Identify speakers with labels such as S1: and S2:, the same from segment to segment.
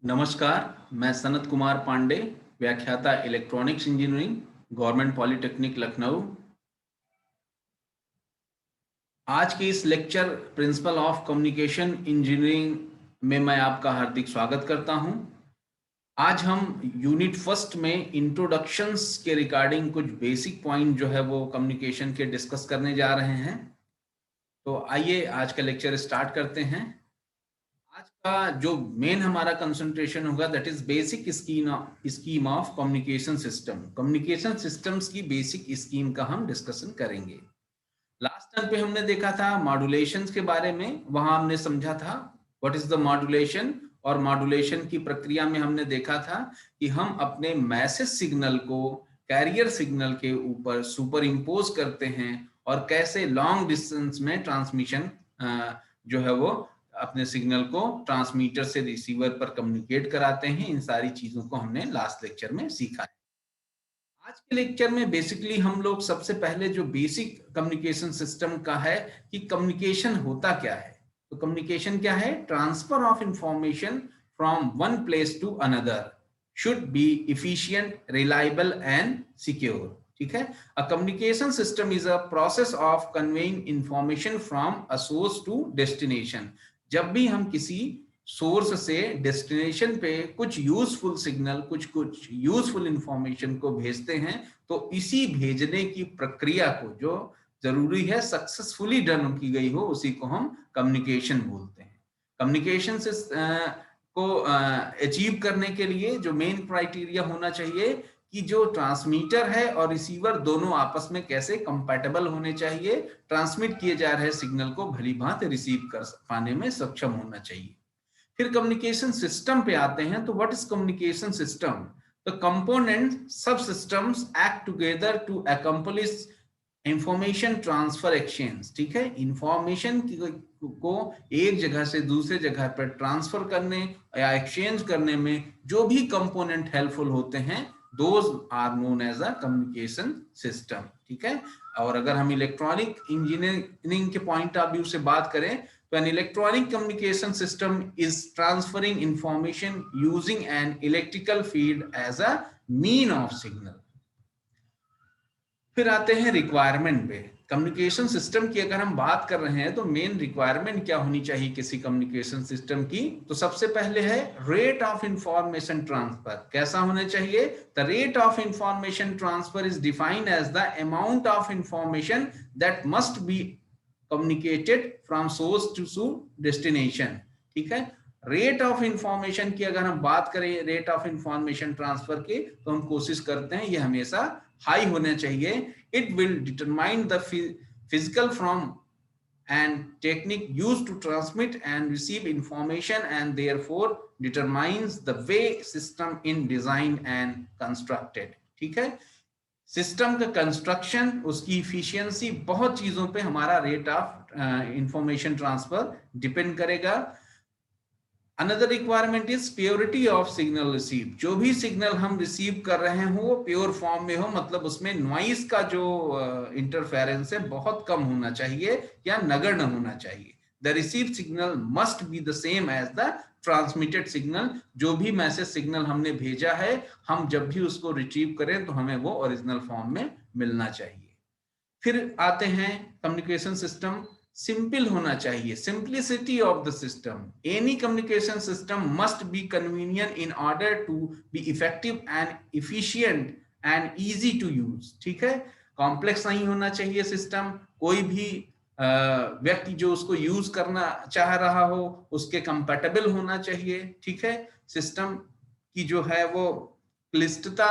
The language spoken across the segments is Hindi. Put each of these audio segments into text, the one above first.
S1: नमस्कार, मैं सनत कुमार पांडे, व्याख्याता electronics engineering, government polytechnic Lucknow. आज के इस lecture principle of communication engineering में मैं आपका हार्दिक स्वागत करता हूं। आज हम यूनिट फर्स्ट में इंट्रोडक्शंस के रिगार्डिंग कुछ बेसिक पॉइंट जो है वो कम्युनिकेशन के डिस्कस करने जा रहे हैं। तो आइए आज का लेक्चर स्टार्ट करते हैं। आज का जो मेन हमारा कंसंट्रेशन होगा that is basic scheme of communication system. Communication systems की बेसिक स्कीम का हम डिस्कशन करेंगे। लास्ट टाइम पे हमने देखा था मॉड्यूलेशंस के बारे में, वहां हमने समझा था व्हाट इज द मॉड्यूलेशन, और मॉड्यूलेशन की प्रक्रिया में हमने देखा था कि हम अपने मैसेज सिग्नल को कैरियर सिग्नल के ऊपर सुपर इम्पोज करते हैं और कैसे लॉन्ग डिस्टेंस में ट्रांसमिशन जो है वो अपने सिग्नल को ट्रांसमीटर से रिसीवर पर कम्युनिकेट कराते हैं। इन सारी चीजों को हमने लास्ट लेक्चर में सीखा है। आज के लेक्चर में बेसिकली हम लोग सबसे पहले जो बेसिक कम्युनिकेशन सिस्टम का है कि कम्युनिकेशन होता क्या है। तो कम्युनिकेशन क्या है? Transfer of information from one place to another should be efficient, reliable and secure. ठीक है। A communication system is a process of conveying information from a source to destination. जब भी हम किसी सोर्स से डेस्टिनेशन पे कुछ यूजफुल सिग्नल, कुछ यूजफुल इंफॉर्मेशन को भेजते हैं, तो इसी भेजने की प्रक्रिया को जो जरूरी है सक्सेसफुली डन की गई हो, उसी को हम कम्युनिकेशन बोलते हैं। कम्युनिकेशन से को अचीव करने के लिए जो मेन क्राइटेरिया होना चाहिए कि जो ट्रांसमीटर है और रिसीवर दोनों आपस में कैसे कंपैटिबल होने चाहिए, ट्रांसमिट किए जा रहे सिग्नल को भली भांति रिसीव कर पाने में सक्षम होना चाहिए। फिर कम्युनिकेशन सिस्टम पे आते हैं। तो what is communication system? The component sub systems act together to accomplish information transfer exchange. ठीक है। इंफॉर्मेशन को एक जगह से दूसरे जगह पर ट्रांसफर करने या एक्सचेंज करने में जो भी कंपोनेंट हेल्पफुल होते हैं, those are known as a communication system. ठीक है। और अगर हम इलेक्ट्रॉनिक इंजीनियरिंग के पॉइंट ऑफ व्यू से बात करें, तो an electronic communication system is transferring information using an electrical field as a mean of signal। फिर आते हैं रिक्वायरमेंट पे। कम्युनिकेशन सिस्टम की अगर हम बात कर रहे हैं तो मेन रिक्वायरमेंट क्या होनी चाहिए किसी कम्युनिकेशन सिस्टम की? तो सबसे पहले है रेट ऑफ इंफॉर्मेशन ट्रांसफर। कैसा होना चाहिए? The rate of information transfer is defined as the amount of information that must be communicated from source to destination. ठीक है। रेट ऑफ इंफॉर्मेशन की अगर हम बात करें, रेट ऑफ इंफॉर्मेशन ट्रांसफर की, तो हम कोशिश करते हैं ये हमेशा हाई होना चाहिए। It will determine the physical from and technique used to transmit and receive information and therefore determines the way system in design and constructed। ठीक है। सिस्टम का कंस्ट्रक्शन, उसकी इफिशियंसी, बहुत चीजों पे हमारा rate of information transfer depend करेगा। Another requirement is purity of signal receive. जो भी सिग्नल हम रिसीव कर रहे हो वो प्योर फॉर्म में हो, मतलब उसमें नॉइस का जो इंटरफेरेंस है बहुत कम होना चाहिए या नगण्य होना चाहिए। The receive signal must be the same as the transmitted signal. जो भी मैसेज सिग्नल हमने भेजा है, हम जब भी उसको रिसीव करें तो हमें वो ओरिजिनल फॉर्म में मिलना चाहिए। फिर आते हैं कम्युनिकेशन सिस्टम सिंपल होना चाहिए। Simplicity of the system. Any communication system must be convenient in order to be effective and efficient and easy to use. ठीक है। कॉम्प्लेक्स नहीं होना चाहिए सिस्टम। कोई भी व्यक्ति जो उसको यूज करना चाह रहा हो उसके कंपैटिबल होना चाहिए। ठीक है। सिस्टम की जो है वो क्लिष्टता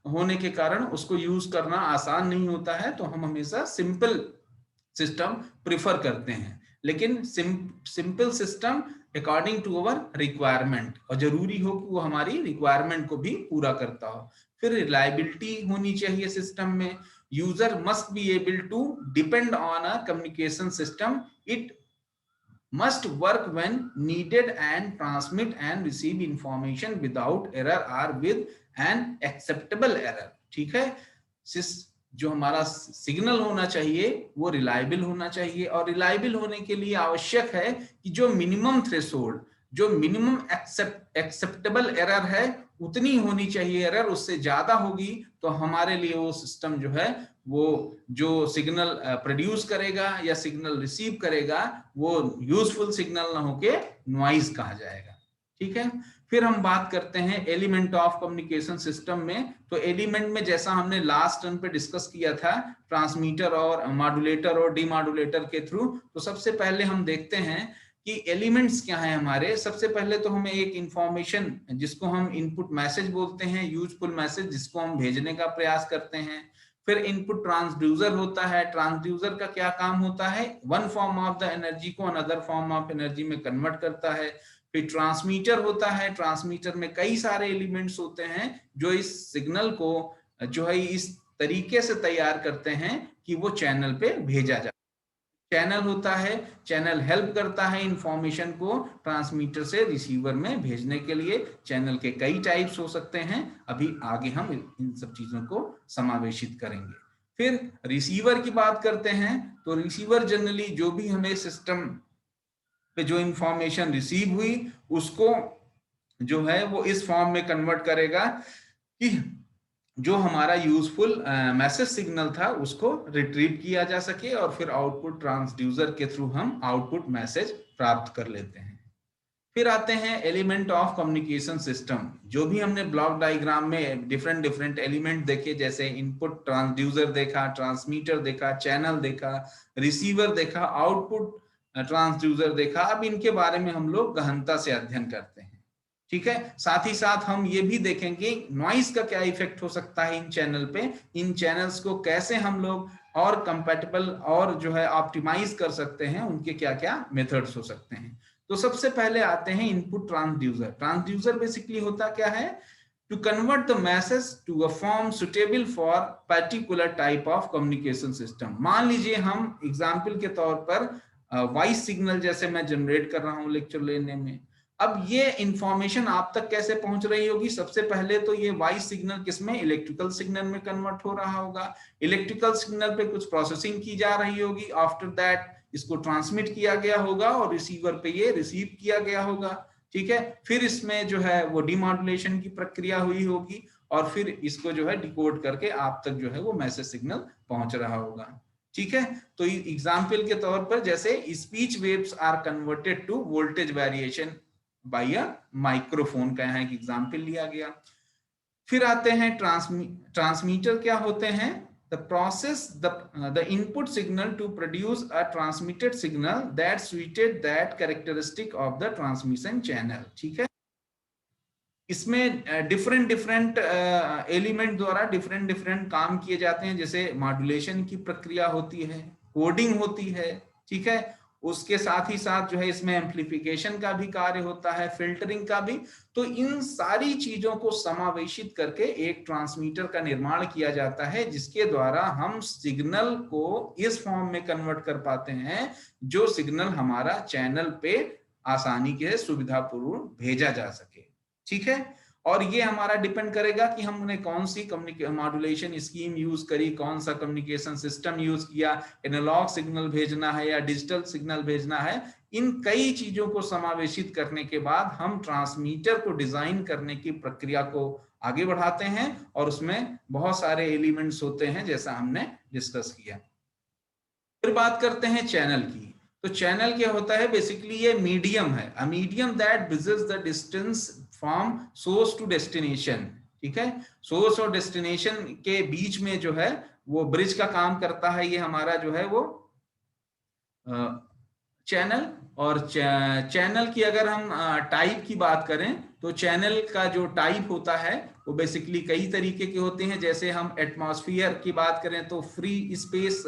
S1: होने के कारण उसको यूज करना आसान नहीं होता है, तो हम हमेशा सिंपल सिस्टम प्रिफर करते हैं। लेकिन simple system according to our requirement, और जरूरी हो कि वो हमारी रिक्वायरमेंट को भी पूरा करता हो। फिर रिलायबिलिटी होनी चाहिए सिस्टम में। User must be able to depend on a communication system. It must work when needed and transmit and receive information without error or with an acceptable error। ठीक है। जो हमारा सिग्नल होना चाहिए वो रिलायबल होना चाहिए, और रिलायबल होने के लिए आवश्यक है कि जो मिनिमम थ्रेशोल्ड जो मिनिमम एक्सेप्टेबल एरर है उतनी होनी चाहिए एरर, उससे ज्यादा होगी तो हमारे लिए वो सिस्टम जो है वो जो सिग्नल प्रोड्यूस करेगा या सिग्नल रिसीव करेगा वो यूजफुल सिग्नल ना होके नॉइज कहा जाएगा। ठीक है, फिर हम बात करते हैं एलिमेंट ऑफ कम्युनिकेशन सिस्टम में। तो एलिमेंट में जैसा हमने लास्ट टर्न पे डिस्कस किया था ट्रांसमीटर और मॉड्यूलेटर और डीमॉड्यूलेटर के थ्रू, तो सबसे पहले हम देखते हैं कि एलिमेंट्स क्या हैं हमारे। सबसे पहले तो हमें एक इंफॉर्मेशन जिसको हम इनपुट मैसेज बोलते हैं, यूजफुल मैसेज जिसको हम भेजने का प्रयास करते हैं। फिर इनपुट ट्रांसड्यूसर होता है। ट्रांसड्यूसर का क्या काम होता है, one form of the energy को अनदर फॉर्म ऑफ एनर्जी में कन्वर्ट करता है। फिर ट्रांसमीटर होता है। ट्रांसमीटर में कई सारे एलिमेंट्स होते हैं जो इस सिग्नल को जो है इस तरीके से तैयार करते हैं कि वो चैनल पे भेजा जाए। चैनल होता है, चैनल हेल्प करता है इंफॉर्मेशन को ट्रांसमीटर से रिसीवर में भेजने के लिए। चैनल के कई टाइप्स हो सकते हैं, अभी आगे हम इन सब चीजों को समावेशित करेंगे। फिर रिसीवर की बात करते हैं, तो रिसीवर जनरली जो भी हमें सिस्टम पे जो इंफॉर्मेशन रिसीव हुई उसको जो है वो इस फॉर्म में कन्वर्ट करेगा कि जो हमारा यूजफुल मैसेज सिग्नल था उसको रिट्रीव किया जा सके और फिर आउटपुट ट्रांसड्यूसर के थ्रू हम आउटपुट मैसेज प्राप्त कर लेते हैं। फिर आते हैं एलिमेंट ऑफ कम्युनिकेशन सिस्टम। जो भी हमने ब्लॉक डायग्राम में डिफरेंट डिफरेंट एलिमेंट देखे, जैसे इनपुट ट्रांसड्यूसर देखा, ट्रांसमीटर देखा, चैनल देखा, रिसीवर देखा, आउटपुट ट्रांसड्यूसर देखा, अब इनके बारे में हम लोग गहनता से अध्ययन करते हैं। ठीक है, साथ ही साथ हम ये भी देखेंगे नॉइस का क्या इफेक्ट हो सकता है इन चैनल पे, इन चैनल्स को कैसे हम लोग और कंपैटिबल और जो है ऑप्टिमाइज कर सकते हैं, उनके क्या क्या मेथड्स हो सकते हैं। तो सबसे पहले आते हैं इनपुट ट्रांसड्यूसर। ट्रांसड्यूसर बेसिकली होता क्या है, to convert the message to a form suitable for particular type of communication system. मान लीजिए हम एग्जाम्पल के तौर पर वॉइस सिग्नल जैसे मैं जनरेट कर रहा हूं लेक्चर लेने में। अब ये इंफॉर्मेशन आप तक कैसे पहुंच रही होगी, सबसे पहले तो ये वॉइस सिग्नल किसमें, इलेक्ट्रिकल सिग्नल में कन्वर्ट हो रहा होगा। इलेक्ट्रिकल सिग्नल पे कुछ प्रोसेसिंग की जा रही होगी, आफ्टर दैट इसको ट्रांसमिट किया गया होगा और रिसीवर पे ये रिसीव किया गया होगा। ठीक है, फिर इसमें जो है वो डीमॉड्यूलेशन की प्रक्रिया हुई होगी और फिर इसको जो है डिकोड करके आप तक जो है वो मैसेज सिग्नल पहुंच रहा होगा। ठीक है, तो एग्जाम्पल के तौर पर जैसे speech waves are converted to voltage variation by a microphone का यहाँ एक एग्जाम्पल लिया गया। फिर आते हैं ट्रांसमीटर क्या होते हैं, the process the input signal to produce a transmitted signal that suited that characteristic of the transmission channel। ठीक है, इसमें डिफरेंट डिफरेंट एलिमेंट द्वारा डिफरेंट डिफरेंट काम किए जाते हैं, जैसे मॉड्यूलेशन की प्रक्रिया होती है, कोडिंग होती है। ठीक है, उसके साथ ही साथ जो है इसमें एम्प्लीफिकेशन का भी कार्य होता है, फिल्टरिंग का भी। तो इन सारी चीजों को समावेशित करके एक ट्रांसमीटर का निर्माण किया जाता है जिसके द्वारा हम सिग्नल को इस फॉर्म में कन्वर्ट कर पाते हैं जो सिग्नल हमारा चैनल पे आसानी के सुविधापूर्वक भेजा जा सके। ठीक है, और ये हमारा डिपेंड करेगा कि हमने कौन सी मॉड्यूलेशन स्कीम यूज करी, कौन सा कम्युनिकेशन सिस्टम यूज किया, एनालॉग सिग्नल भेजना है या डिजिटल सिग्नल भेजना है। इन कई चीजों को समावेशित करने के बाद हम ट्रांसमीटर को डिजाइन करने की प्रक्रिया को आगे बढ़ाते हैं और उसमें बहुत सारे एलिमेंट्स होते हैं जैसा हमने डिस्कस किया। फिर बात करते हैं चैनल की। तो चैनल क्या होता है, बेसिकली ये मीडियम है, a medium that bridges the distance from source to destination. ठीक है, सोर्स और डेस्टिनेशन के बीच में जो है वो ब्रिज का काम करता है, ये हमारा जो है वो चैनल। और चैनल की अगर हम टाइप की बात करें तो चैनल का जो टाइप होता है वो बेसिकली कई तरीके के होते हैं। जैसे हम एटमॉस्फेयर की बात करें तो फ्री स्पेस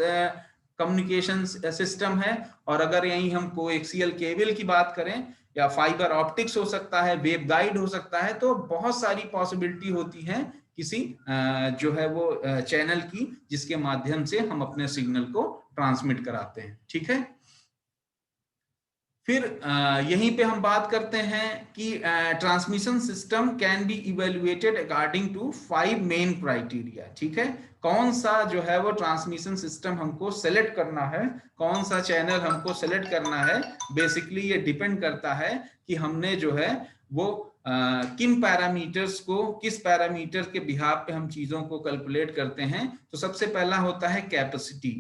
S1: कम्युनिकेशन सिस्टम है, और अगर यहीं हम कोएक्सियल केबल की बात करें या फाइबर ऑप्टिक्स हो सकता है, वेव गाइड हो सकता है। तो बहुत सारी पॉसिबिलिटी होती है किसी जो है वो चैनल की जिसके माध्यम से हम अपने सिग्नल को ट्रांसमिट कराते हैं। ठीक है, फिर यहीं पे हम बात करते हैं कि transmission system can be evaluated according to 5 main criteria. ठीक है, कौन सा जो है वो ट्रांसमिशन सिस्टम हमको सेलेक्ट करना है, कौन सा चैनल हमको सेलेक्ट करना है, बेसिकली ये डिपेंड करता है कि हमने जो है वो किन पैरामीटर्स को, किस पैरामीटर के बिहाफ पे हम चीजों को कैलकुलेट करते हैं। तो सबसे पहला होता है कैपेसिटी,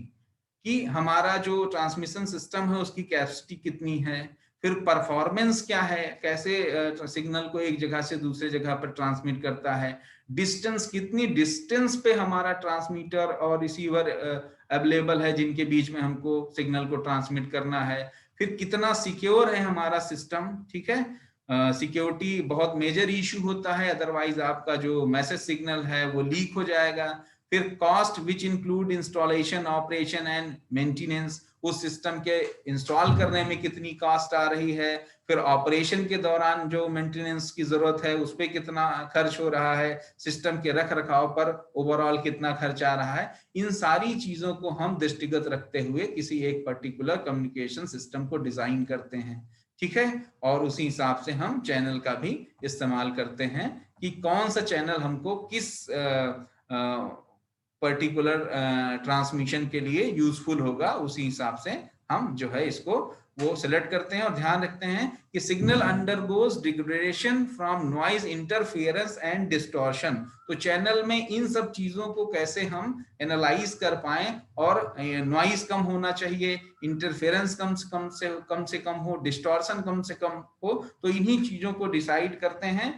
S1: कि हमारा जो ट्रांसमिशन सिस्टम है उसकी कैपेसिटी कितनी है। फिर परफॉर्मेंस क्या है, कैसे सिग्नल को एक जगह से दूसरे जगह पर ट्रांसमिट करता है। डिस्टेंस, कितनी डिस्टेंस पे हमारा ट्रांसमीटर और रिसीवर अवेलेबल है जिनके बीच में हमको सिग्नल को ट्रांसमिट करना है। फिर कितना सिक्योर है हमारा सिस्टम। ठीक है, सिक्योरिटी बहुत मेजर इशू होता है, अदरवाइज आपका जो मैसेज सिग्नल है वो लीक हो जाएगा। फिर cost which include installation, operation and maintenance, उस सिस्टम के इंस्टॉल करने में कितनी कॉस्ट आ रही है। फिर ऑपरेशन के दौरान जो मेंटेनेंस की जरूरत है उस पर कितना खर्च हो रहा है, सिस्टम के रख रखाव पर ओवरऑल कितना खर्च आ रहा है। इन सारी चीजों को हम दृष्टिगत रखते हुए किसी एक पर्टिकुलर कम्युनिकेशन सिस्टम को डिजाइन करते हैं। ठीक है, और उसी हिसाब से हम चैनल का भी इस्तेमाल करते हैं कि कौन सा चैनल हमको किस पर्टिकुलर ट्रांसमिशन के लिए यूजफुल होगा, उसी हिसाब से हम जो है इसको वो सिलेक्ट करते हैं। और ध्यान रखते हैं कि signal undergoes degradation from noise, interference and distortion. तो चैनल में इन सब चीजों को कैसे हम एनालाइज कर पाए, और नॉइज कम होना चाहिए, इंटरफेरेंस कम से कम हो, डिस्टॉर्शन कम से कम हो। तो इन्हीं चीजों को डिसाइड करते हैं,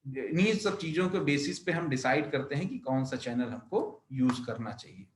S1: इन्हीं सब चीजों के बेसिस पे हम डिसाइड करते हैं कि कौन सा चैनल हमको यूज करना चाहिए।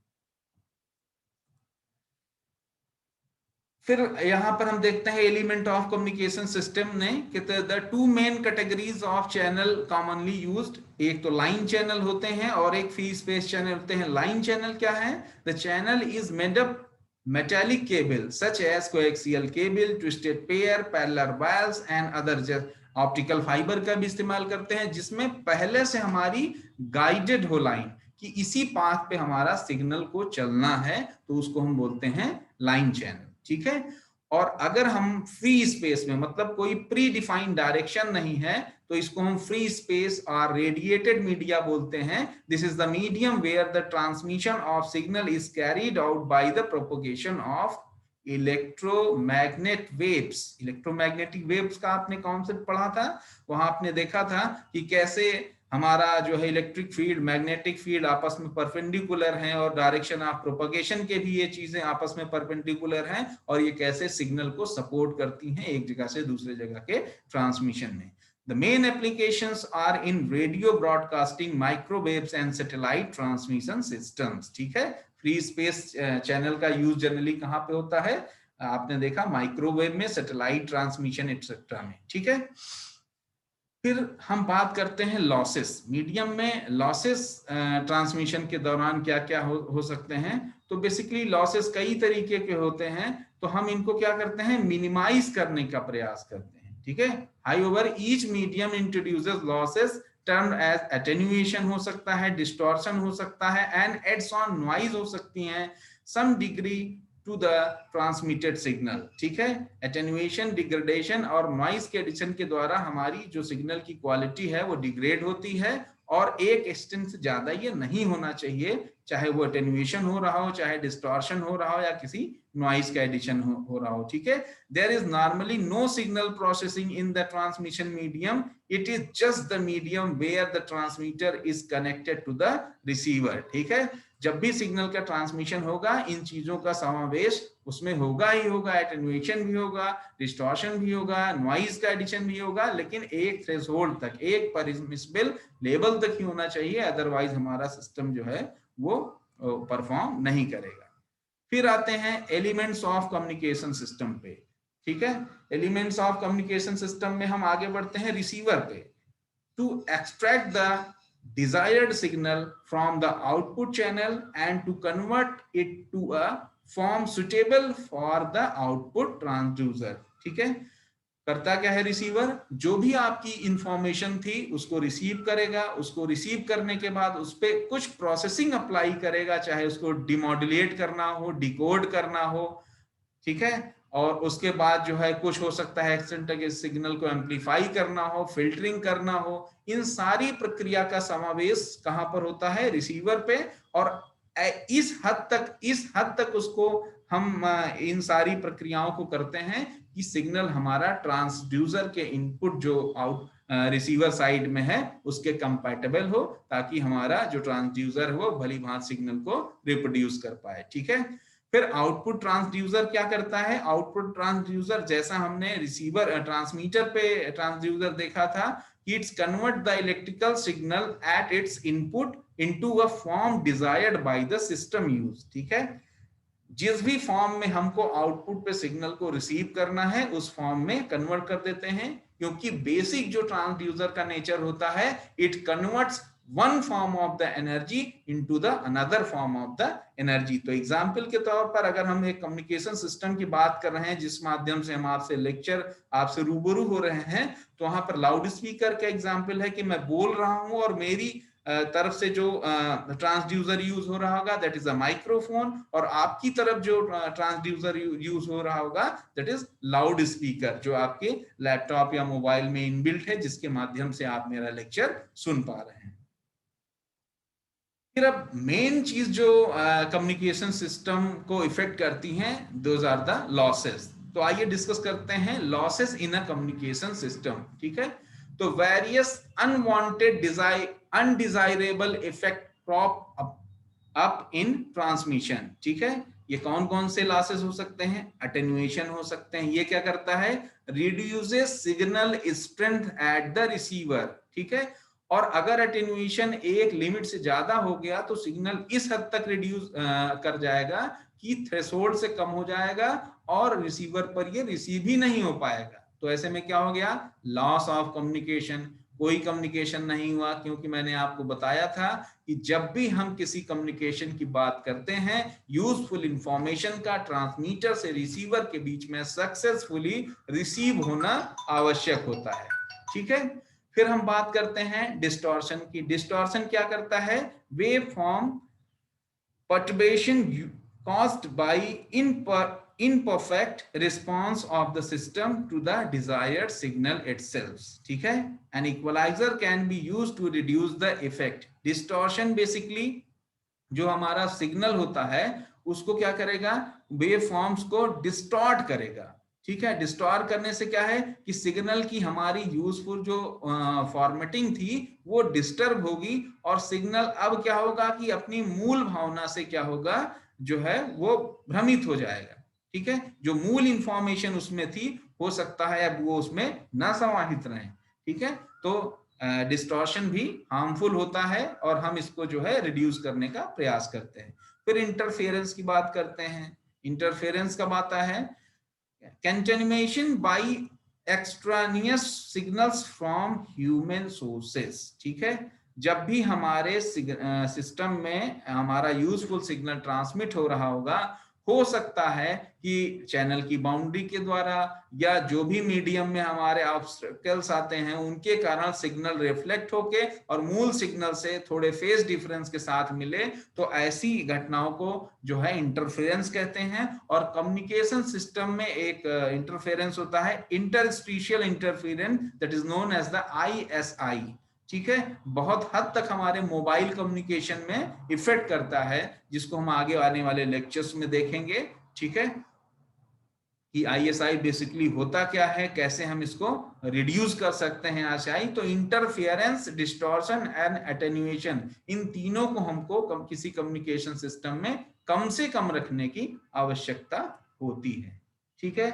S1: फिर यहां पर हम देखते हैं एलिमेंट ऑफ कम्युनिकेशन सिस्टम ने कि the two main categories of channel commonly used, एक तो लाइन चैनल होते हैं और एक फ्री स्पेस चैनल होते हैं। लाइन चैनल क्या है? The channel is made up metallic cable such as coaxial cable, twisted pair, parallel wires and other optical fibre का भी इस्तेमाल करते हैं, जिसमें पहले से हमारी गाइडेड हो लाइन कि इसी पाथ पे हमारा सिग्नल को चलना है, तो उसको हम बोलते हैं लाइन चैनल। ठीक है, और अगर हम फ्री स्पेस में, मतलब कोई प्री डिफाइंड डायरेक्शन नहीं है, तो इसको हम फ्री स्पेस और रेडिएटेड मीडिया बोलते हैं। This is the medium where the transmission of signal is carried out by the propagation of electromagnet waves. Electromagnetic waves का आपने कॉन्सेप्ट पढ़ा था, वहां आपने देखा था कि कैसे हमारा जो है इलेक्ट्रिक फील्ड, मैग्नेटिक फील्ड आपस में परपेंडिकुलर हैं, और डायरेक्शन ऑफ प्रोपगेशन के भी ये चीजें आपस में परपेंडिकुलर हैं, और ये कैसे सिग्नल को सपोर्ट करती हैं एक जगह से दूसरे जगह के ट्रांसमिशन में। The main applications are in radio broadcasting, microwaves and satellite transmission systems. ठीक है, फ्री स्पेस चैनल का यूज जनरली कहाँ पे होता है? आपने देखा माइक्रोवेव में, सैटेलाइट ट्रांसमिशन एक्सेट्रा में। ठीक है, फिर हम बात करते हैं लॉसेस। मीडियम में लॉसेस ट्रांसमिशन के दौरान क्या क्या हो सकते हैं? तो बेसिकली लॉसेस कई तरीके के होते हैं, तो हम इनको क्या करते हैं? मिनिमाइज करने का प्रयास करते हैं। ठीक है, however each medium introduces losses termed as attenuation हो सकता है, डिस्टॉर्शन हो सकता है, एंड एड्स ऑन नॉइज हो सकती हैं, some degree to the transmitted signal. ठीक है, एटेन्युएशन, डिग्रेडेशन और नॉइज के एडिशन के द्वारा हमारी जो सिग्नल की क्वालिटी है वो डिग्रेड होती है, और एक एक्सटेंट से ज्यादा ये नहीं होना चाहिए, चाहे वो एटेन्युएशन हो रहा हो, चाहे डिस्टॉर्शन हो रहा हो, या किसी नॉइज का एडिशन हो रहा हो। ठीक है, there is normally no signal processing in the transmission medium, it is just the medium where the transmitter is connected to the receiver. ठीक है, जब भी सिग्नल का ट्रांसमिशन होगा, इन चीजों का समावेश उसमें होगा ही होगा, एटेन्युएशन भी होगा, डिस्टॉर्शन भी होगा, नॉइज का एडिशन भी होगा, लेकिन एक थ्रेशोल्ड तक, एक परमिसिबल लेवल तक ही होना चाहिए, अदरवाइज हमारा सिस्टम जो है वो परफॉर्म नहीं करेगा। फिर आते हैं एलिमेंट्स ऑफ कम्युनिकेशन सिस्टम पे। ठीक है, एलिमेंट्स ऑफ कम्युनिकेशन सिस्टम में हम आगे बढ़ते हैं रिसीवर पे। To extract the desired signal from the output channel and to convert it to a form suitable for the output transducer। ठीक है, करता क्या है रिसीवर? जो भी आपकी इंफॉर्मेशन थी उसको रिसीव करेगा, उसको रिसीव करने के बाद उस पर कुछ प्रोसेसिंग अप्लाई करेगा, चाहे उसको डिमॉड्यूलेट करना हो, डिकोड करना हो। ठीक है, और उसके बाद जो है कुछ हो सकता है एक्सटेंटर सिग्नल को एम्पलीफाई करना हो, फिल्टरिंग करना हो, इन सारी प्रक्रिया का समावेश कहां पर होता है, रिसीवर पे। और इस हद तक उसको हम इन सारी प्रक्रियाओं को करते हैं कि सिग्नल हमारा ट्रांसड्यूसर के इनपुट जो आउट रिसीवर साइड में है उसके कंपैटिबल हो, ताकि हमारा जो ट्रांसड्यूसर है वो भली भांति सिग्नल को रिप्रोड्यूस कर पाए। ठीक है। फिर आउटपुट ट्रांसड्यूसर क्या करता है, आउटपुट ट्रांसड्यूसर जैसा हमने रिसीवर ट्रांसमीटर पे ट्रांसड्यूसर देखा था, it's convert the electrical signal at its input into a form desired by the system use. ठीक है। जिस भी फॉर्म में हमको आउटपुट पे सिग्नल को रिसीव करना है उस फॉर्म में कन्वर्ट कर देते हैं, क्योंकि बेसिक जो ट्रांसड्यूसर का नेचर होता है, it converts one form of the energy into the another form of the energy. तो एग्जांपल के तौर पर अगर हम एक कम्युनिकेशन सिस्टम की बात कर रहे हैं जिस माध्यम से हम आपसे रूबरू हो रहे हैं, तो वहां पर लाउड स्पीकर का एग्जांपल है कि मैं बोल रहा हूं और मेरी तरफ से जो ट्रांसड्यूसर यूज हो रहा होगा दैट इज अ माइक्रोफोन, और आपकी तरफ जो ट्रांसड्यूसर यूज हो रहा होगा दैट इज लाउड स्पीकर, जो आपके लैपटॉप या मोबाइल में इनबिल्ट है, जिसके माध्यम से आप मेरा लेक्चर सुन पा रहे हैं। फिर अब मेन चीज जो कम्युनिकेशन सिस्टम को इफेक्ट करती हैं, दोज आर द लॉसेस। तो आइए डिस्कस करते हैं losses in a communication system. ठीक है। तो various unwanted undesirable effect crop up in transmission. ठीक है। ये कौन कौन से लॉसेस हो सकते हैं, अटेन्युएशन हो सकते हैं। ये क्या करता है, reduces signal strength at the receiver. ठीक है। और अगर अटेन्युएशन एक लिमिट से ज्यादा हो गया तो सिग्नल इस हद तक रिड्यूस कर जाएगा कि थ्रेशोल्ड से कम हो जाएगा और रिसीवर पर ये रिसीव ही नहीं हो पाएगा। तो ऐसे में क्या हो गया, लॉस ऑफ कम्युनिकेशन। कोई कम्युनिकेशन नहीं हुआ, क्योंकि मैंने आपको बताया था कि जब भी हम किसी कम्युनिकेशन की बात करते हैं, यूजफुल इंफॉर्मेशन का ट्रांसमीटर से रिसीवर के बीच में सक्सेसफुली रिसीव होना आवश्यक होता है। ठीक है। फिर हम बात करते हैं डिस्टॉर्शन की। डिस्टॉर्शन क्या करता है, wave form perturbation caused by imperfect response of the system to the desired signal itself. ठीक है। An equalizer can be used to reduce the effect. Distortion basically जो हमारा सिग्नल होता है उसको क्या करेगा, वेव फॉर्म्स को डिस्टॉर्ट करेगा। ठीक है। डिस्टॉर्ट करने से क्या है कि सिग्नल की हमारी यूजफुल जो फॉर्मेटिंग थी वो डिस्टर्ब होगी, और सिग्नल अब क्या होगा कि अपनी मूल भावना से क्या होगा, जो है वो भ्रमित हो जाएगा। ठीक है। जो मूल इंफॉर्मेशन उसमें थी हो सकता है अब वो उसमें ना समाहित रहे। ठीक है। तो डिस्टॉर्शन भी हार्मफुल होता है और हम इसको जो है रिड्यूस करने का प्रयास करते हैं। फिर इंटरफेरेंस की बात करते हैं। इंटरफेरेंस कब आता है, contamination by extraneous signals from human sources. ठीक है। जब भी हमारे सिस्टम में हमारा यूजफुल सिग्नल ट्रांसमिट हो रहा होगा, हो सकता है कि चैनल की बाउंड्री के द्वारा या जो भी मीडियम में हमारे ऑब्स्टेकल्स आते हैं उनके कारण सिग्नल रिफ्लेक्ट होके और मूल सिग्नल से थोड़े फेज डिफरेंस के साथ मिले, तो ऐसी घटनाओं को जो है इंटरफेरेंस कहते हैं। और कम्युनिकेशन सिस्टम में एक इंटरफेरेंस होता है, interstitial interference, that is known as the ISI। ठीक है। बहुत हद तक हमारे मोबाइल कम्युनिकेशन में इफेक्ट करता है, जिसको हम आगे आने वाले लेक्चर्स में देखेंगे। ठीक है। कि ISI बेसिकली होता क्या है, कैसे हम इसको रिड्यूस कर सकते हैं ISI। तो इंटरफेरेंस, डिस्टॉर्शन एंड एटेन्युएशन, इन तीनों को हमको किसी कम्युनिकेशन सिस्टम में कम से कम रखने की आवश्यकता होती है। ठीक है।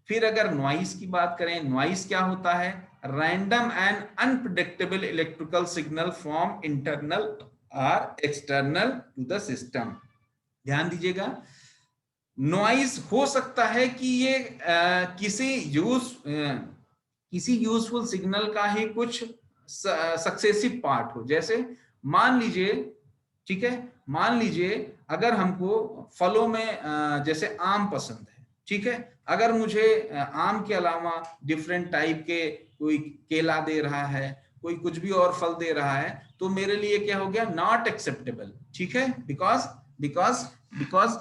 S1: फिर अगर नॉइस की बात करें, नॉइस क्या होता है, random and unpredictable electrical signal from internal और एक्सटर्नल टू द सिस्टम। ध्यान दीजिएगा, नॉइज हो सकता है कि ये किसी यूजफुल सिग्नल का ही कुछ सक्सेसिव पार्ट हो। जैसे मान लीजिए, ठीक है, मान लीजिए अगर हमको फलों में जैसे आम पसंद है। ठीक है। अगर मुझे आम के अलावा डिफरेंट टाइप के, कोई केला दे रहा है, कोई कुछ भी और फल दे रहा है, तो मेरे लिए क्या हो गया, नॉट एक्सेप्टेबल। ठीक है। बिकॉज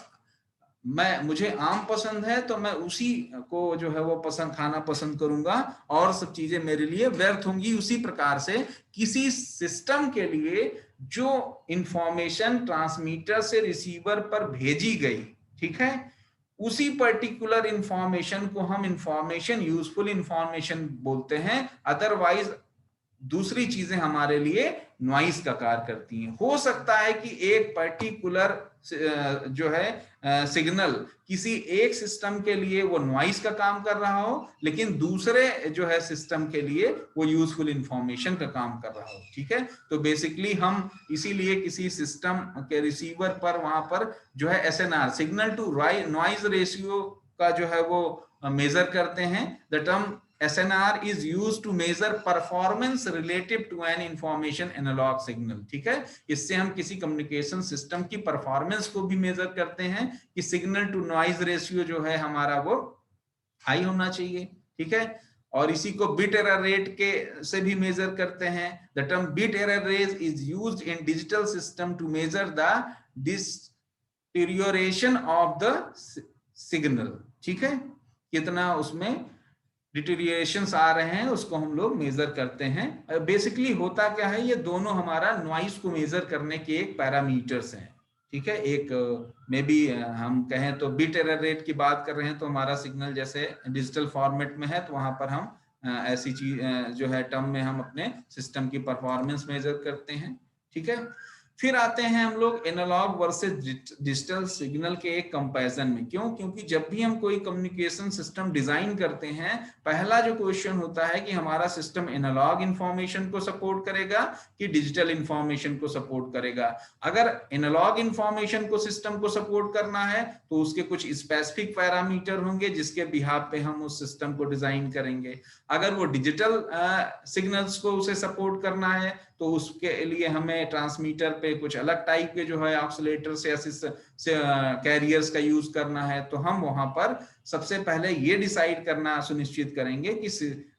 S1: मुझे आम पसंद है तो मैं उसी को जो है वो खाना पसंद करूंगा और सब चीजें मेरे लिए व्यर्थ होंगी। उसी प्रकार से किसी सिस्टम के लिए जो इंफॉर्मेशन ट्रांसमीटर से रिसीवर पर भेजी गई, ठीक है, उसी पर्टिकुलर इंफॉर्मेशन को हम इंफॉर्मेशन, यूजफुल इंफॉर्मेशन बोलते हैं। अदरवाइज दूसरी चीजें हमारे लिए नॉइस का कार्य करती हैं। हो सकता है कि एक पर्टिकुलर जो है सिग्नल किसी एक सिस्टम के लिए वो नॉइस का काम कर रहा हो, लेकिन दूसरे जो है सिस्टम के लिए वो यूजफुल इंफॉर्मेशन का काम कर रहा हो, ठीक है। तो बेसिकली हम इसीलिए किसी सिस्टम के रिसीवर पर वहां पर जो है SNR, signal to noise ratio का जो है वो मेजर करते हैं। The term SNR is used to measure performance relative to an information analog signal, ठीक है। इससे हम किसी कम्युनिकेशन सिस्टम की परफॉर्मेंस को भी मेजर करते हैं कि सिग्नल टू नॉइज रेशियो जो है हमारा वो हाई होना चाहिए, ठीक है। और इसी को बिट एरर रेट के से भी मेजर करते हैं। The term bit error rate is used in digital system to measure the deterioration of the signal, ठीक है। कितना उसमें डिटेरियोरेशंस आ रहे हैं उसको हम लोग मेजर करते हैं। बेसिकली होता क्या है, ये दोनों हमारा नॉइस को मेजर करने के एक पैरामीटर्स हैं, ठीक है। एक मे बी हम कहें तो बिट एरर रेट की बात कर रहे हैं तो हमारा सिग्नल जैसे डिजिटल फॉर्मेट में है तो वहां पर हम ऐसी चीज जो है टर्म में हम अपने सिस्टम की परफॉर्मेंस मेजर करते हैं, ठीक है। फिर आते हैं हम लोग एनालॉग वर्सेस डिजिटल सिग्नल के एक कंपैरिजन में। क्यों? क्योंकि जब भी हम कोई कम्युनिकेशन सिस्टम डिजाइन करते हैं, पहला जो क्वेश्चन होता है कि हमारा सिस्टम एनालॉग इंफॉर्मेशन को सपोर्ट करेगा कि डिजिटल इंफॉर्मेशन को सपोर्ट करेगा। अगर एनालॉग इंफॉर्मेशन को सिस्टम को सपोर्ट करना है तो उसके कुछ स्पेसिफिक पैरामीटर होंगे जिसके बिहाफ पे हम उस सिस्टम को डिजाइन करेंगे। अगर वो डिजिटल सिग्नल्स को उसे सपोर्ट करना है तो उसके लिए हमें ट्रांसमीटर पे कुछ अलग टाइप के जो है ऑक्सीलेटर्स या कैरियर्स का यूज करना है। तो हम वहां पर सबसे पहले ये डिसाइड करना सुनिश्चित करेंगे कि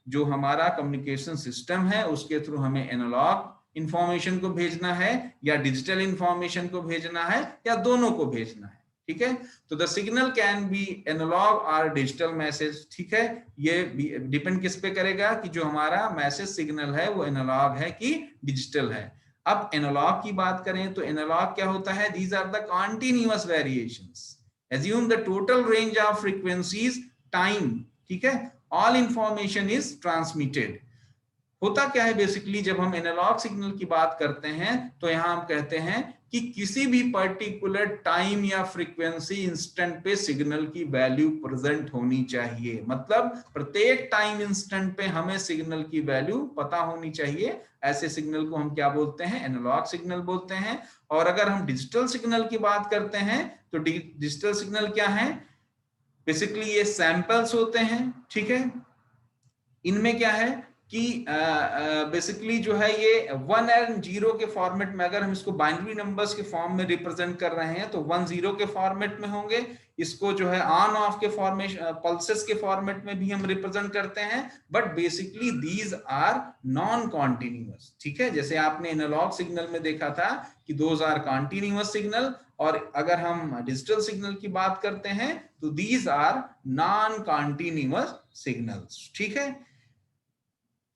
S1: जो हमारा कम्युनिकेशन सिस्टम है उसके थ्रू हमें एनालॉग इंफॉर्मेशन को भेजना है या डिजिटल इंफॉर्मेशन को भेजना है या दोनों को भेजना है, ठीक है। तो the signal can be analogue और डिजिटल मैसेज, ठीक है। ये डिपेंड किस पे करेगा कि जो हमारा मैसेज सिग्नल है वो एनालॉग है कि डिजिटल है। अब एनालॉग की बात करें तो एनालॉग क्या होता है? These are the continuous variations, assume the total range of frequencies time, ठीक है, all information is transmitted। होता क्या है बेसिकली जब हम एनालॉग सिग्नल की बात करते हैं तो यहां हम कहते हैं कि किसी भी पर्टिकुलर टाइम या फ्रीक्वेंसी इंस्टेंट पे सिग्नल की वैल्यू प्रेजेंट होनी चाहिए। मतलब प्रत्येक टाइम इंस्टेंट पे हमें सिग्नल की वैल्यू पता होनी चाहिए। ऐसे सिग्नल को हम क्या बोलते हैं? एनालॉग सिग्नल बोलते हैं। और अगर हम डिजिटल सिग्नल की बात करते हैं तो डिजिटल सिग्नल क्या है? बेसिकली ये सैंपल्स होते हैं, ठीक है। इनमें क्या है कि बेसिकली जो है ये 1 एंड 0 के फॉर्मेट में, अगर हम इसको बाइनरी नंबर्स के फॉर्म में रिप्रेजेंट कर रहे हैं तो 1 0 के फॉर्मेट में होंगे। इसको जो है ऑन ऑफ के फॉर्मेशन, पल्सेस के फॉर्मेट में भी हम रिप्रेजेंट करते हैं। But basically these are non continuous, ठीक है। जैसे आपने एनालॉग सिग्नल में देखा था कि दोज आर कॉन्टिन्यूअस सिग्नल, और अगर हम डिजिटल सिग्नल की बात करते हैं तो these are non continuous signals, ठीक है।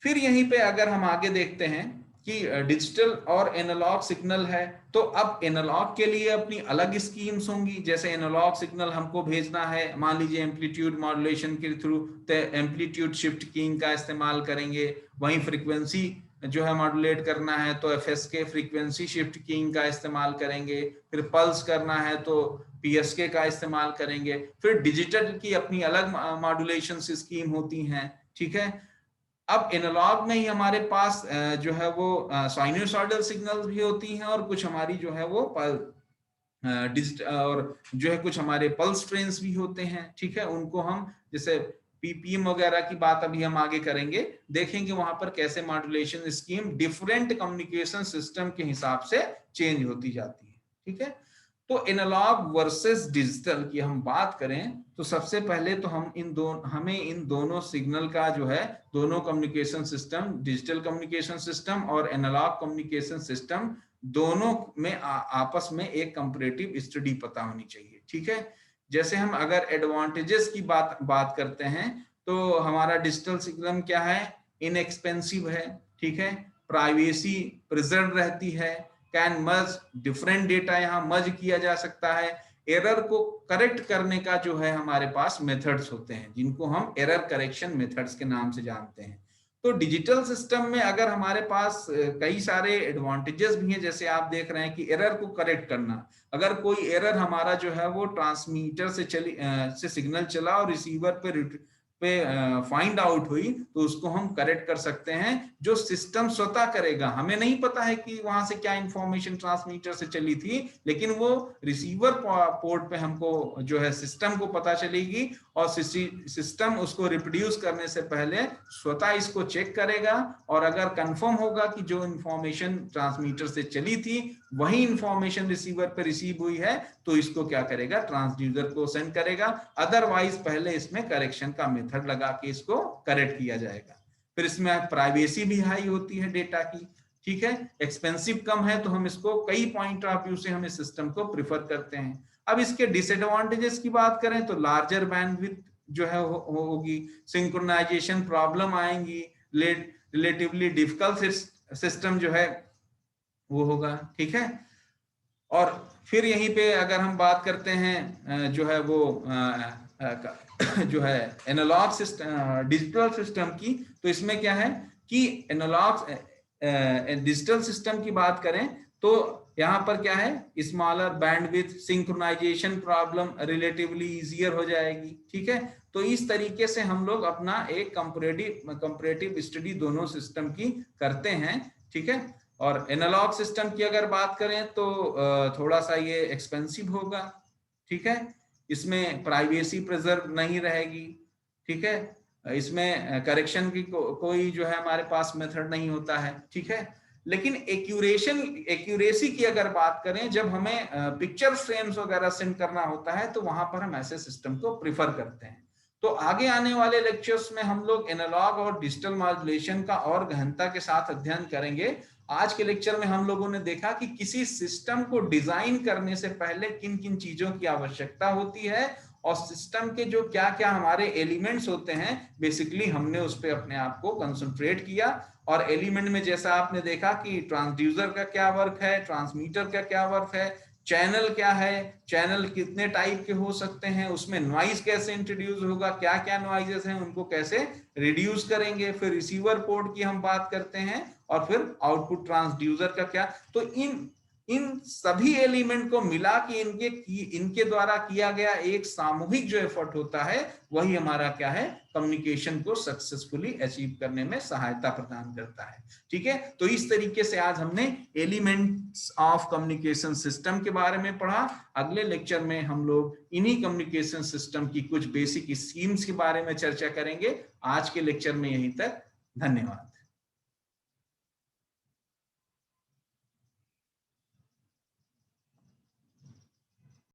S1: फिर यहीं पे अगर हम आगे देखते हैं कि डिजिटल और एनालॉग सिग्नल है तो अब एनालॉग के लिए अपनी अलग स्कीम्स होंगी। जैसे एनालॉग सिग्नल हमको भेजना है, मान लीजिए एम्पलीट्यूड मॉड्यूलेशन के थ्रू, तो एम्पलीट्यूड शिफ्ट कीइंग का इस्तेमाल करेंगे। वहीं फ्रीक्वेंसी जो है मॉड्यूलेट करना है तो एफएसके फ्रीक्वेंसी शिफ्ट कीइंग का इस्तेमाल करेंगे। फिर पल्स करना है तो पीएसके का इस्तेमाल करेंगे। फिर डिजिटल की अपनी अलग मॉड्यूलेशन स्कीम होती हैं, ठीक है। अब एनालॉग में ही हमारे पास जो है वो साइनोसॉइडल सिग्नल्स भी होती हैं और कुछ हमारी जो है वो और जो है कुछ हमारे पल्स ट्रेन्स भी होते हैं, ठीक है। उनको हम जैसे पीपीएम वगैरह की बात अभी हम आगे करेंगे, देखेंगे वहां पर कैसे modulation scheme different communication system के हिसाब से चेंज होती जाती है, ठीक है। तो एनालॉग वर्सेस डिजिटल की हम बात करें तो सबसे पहले तो हमें इन दोनों सिग्नल का जो है, दोनों communication system, digital communication system और एनालॉग कम्युनिकेशन सिस्टम, दोनों में आपस में एक कंपैरेटिव स्टडी पता होनी चाहिए, ठीक है। जैसे हम अगर एडवांटेजेस की बात करते हैं तो हमारा डिजिटल सिस्टम क्या है, इनएक्सपेंसिव है, ठीक है, प्राइवेसी प्रिजर्व रहती है, कैन मर्ज डिफरेंट डेटा, यहाँ मर्ज किया जा सकता है, एरर को करेक्ट करने का जो है हमारे पास मेथड्स होते हैं जिनको हम एरर करेक्शन मेथड्स के नाम से जानते हैं। तो डिजिटल सिस्टम में अगर हमारे पास कई सारे एडवांटेजेस भी हैं, जैसे आप देख रहे हैं कि एरर को करेक्ट करना, अगर कोई एरर हमारा जो है वो ट्रांसमीटर से सिग्नल चला और रिसीवर पे फाइंड आउट हुई तो उसको हम करेक्ट कर सकते हैं, जो सिस्टम स्वतः करेगा। हमें नहीं पता है कि वहां से क्या इंफॉर्मेशन ट्रांसमीटर से चली थी, लेकिन वो रिसीवर पोर्ट पे हमको जो है सिस्टम को पता चलेगी और सिस्टम उसको रिप्रोड्यूस करने से पहले स्वतः इसको चेक करेगा और अगर कंफर्म होगा कि जो इंफॉर्मेशन ट्रांसमीटर से चली थी वही इंफॉर्मेशन रिसीवर पे रिसीव हुई है तो इसको क्या करेगा, ट्रांसड्यूसर को सेंड करेगा, अदरवाइज पहले इसमें करेक्शन का मेथड लगा के इसको करेक्ट किया जाएगा। फिर इसमें प्राइवेसी भी हाई होती है डेटा की, ठीक है, एक्सपेंसिव कम है, तो हम इसको कई पॉइंट ऑफ व्यू से हम इस सिस्टम को प्रिफर करते हैं। अब इसके डिसएडवांटेजेस की बात करें तो लार्जर बैंडविड्थ जो है होगी, सिंक्रोनाइजेशन प्रॉब्लम आएंगी, रिलेटिवली डिफिकल्ट सिस्टम जो है वो होगा, ठीक है। और फिर यहीं पे अगर हम बात करते हैं जो है वो जो है एनालॉग सिस्टम डिजिटल सिस्टम की, तो इसमें क्या है कि एनालॉग डिजिटल सिस्टम की बात करें तो यहाँ पर क्या है, smaller bandwidth, synchronisation problem relatively easier हो जाएगी, ठीक है। तो इस तरीके से हम लोग अपना एक कंपैरेटिव स्टडी दोनों सिस्टम की करते हैं, ठीक है। और एनालॉग सिस्टम की अगर बात करें तो थोड़ा सा ये एक्सपेंसिव होगा, ठीक है, इसमें प्राइवेसी प्रिजर्व नहीं रहेगी, ठीक है, इसमें करेक्शन की कोई जो है हमारे पास मेथड नहीं होता है, ठीक है। लेकिन एक्यूरेसी की अगर बात करें, जब हमें पिक्चर फ्रेम्स वगैरह सेंड करना होता है तो वहां पर हम ऐसे सिस्टम को प्रिफर करते हैं। तो आगे आने वाले लेक्चर्स में हम लोग एनालॉग और डिजिटल मॉड्यूलेशन का और गहनता के साथ अध्ययन करेंगे। आज के लेक्चर में हम लोगों ने देखा कि किसी सिस्टम को डिजाइन करने से पहले किन किन चीजों की आवश्यकता होती है और सिस्टम के जो क्या क्या हमारे एलिमेंट्स होते हैं, बेसिकली हमने उस पर अपने आप को कंसंट्रेट किया। और एलिमेंट में जैसा आपने देखा कि ट्रांसड्यूसर का क्या वर्क है, ट्रांसमीटर का क्या वर्क है, चैनल क्या है, चैनल कितने टाइप के हो सकते हैं, उसमें नॉइज कैसे इंट्रोड्यूस होगा, क्या क्या नॉइजेस हैं उनको कैसे रिड्यूस करेंगे, फिर रिसीवर पोर्ट की हम बात करते हैं और फिर आउटपुट ट्रांसड्यूसर का क्या। तो इन सभी एलिमेंट को मिला के इनके द्वारा किया गया एक सामूहिक जो एफर्ट होता है वही हमारा क्या है, कम्युनिकेशन को सक्सेसफुली अचीव करने में सहायता प्रदान करता है, ठीक है। तो इस तरीके से आज हमने एलिमेंट्स ऑफ कम्युनिकेशन सिस्टम के बारे में पढ़ा। अगले लेक्चर में हम लोग इन्हीं कम्युनिकेशन सिस्टम की कुछ बेसिक स्कीम्स के बारे में चर्चा करेंगे। आज के लेक्चर में यहीं तक, धन्यवाद।